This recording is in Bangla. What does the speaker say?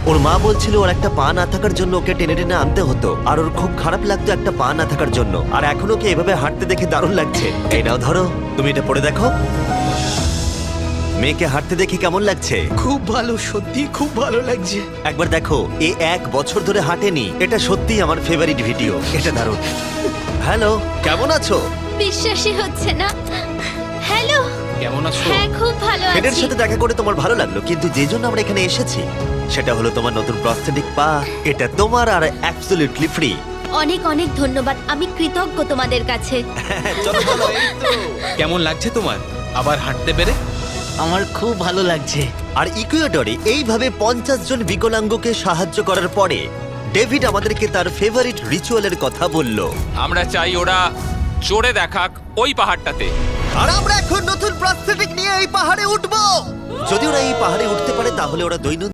ওর মা বলছিল ওর একটা পা না থাকার জন্য ওকে টেনে টেনে আনতে হতো, আর ওর খুব খারাপ লাগতো একটা পা না থাকার জন্য। আর এখন ওকে এভাবে হাঁটতে দেখে দারুণ লাগছে। এই নাও ধরো, তুমি এটা পরে দেখো। মেয়েকে হাঁটতে দেখে কেমন লাগছে? খুব ভালো, সত্যি খুব ভালো লাগছে। একবার দেখো, এ 1 বছর ধরে হাঁটেনি। এটা সত্যিই আমার ফেভারিট ভিডিও। এটা দারুণ। হ্যালো, কেমন আছো? বিশ্বাসই হচ্ছে না। হ্যালো। কেমন আছো? হ্যাঁ, খুব ভালো ফেডের আছি। সাথে দেখা করে তোমার ভালো লাগলো, কিন্তু যে জন্য আমরা এখানে এসেছি সেটা হলো তোমার নতুন প্রস্থেটিক পা। এটা তোমার আর অ্যাবসলিউটলি ফ্রি। অনেক অনেক ধন্যবাদ, আমি কৃতজ্ঞ তোমাদের কাছে। চলো চলো, এই তো। কেমন লাগছে তোমার আবার হাঁটতে পেরে? আমার খুব ভালো লাগছে। আর ইকুয়েডরে এইভাবে 50 জন বিকলাঙ্গকে সাহায্য করার পরে ডেভিড আমাদেরকে তার ফেভারিট রিচুয়ালের কথা বলল। আমরা চাই ওরা চড়ে দেখাক ওই পাহাড়টাতে। আর আমরা এখন নতুন প্রস্থেটিক নিয়ে এই পাহাড়ে উঠবো। যদি ওরা এই পাহাড়ে উঠতে পারে তাহলে ওরা দৈনন্দিন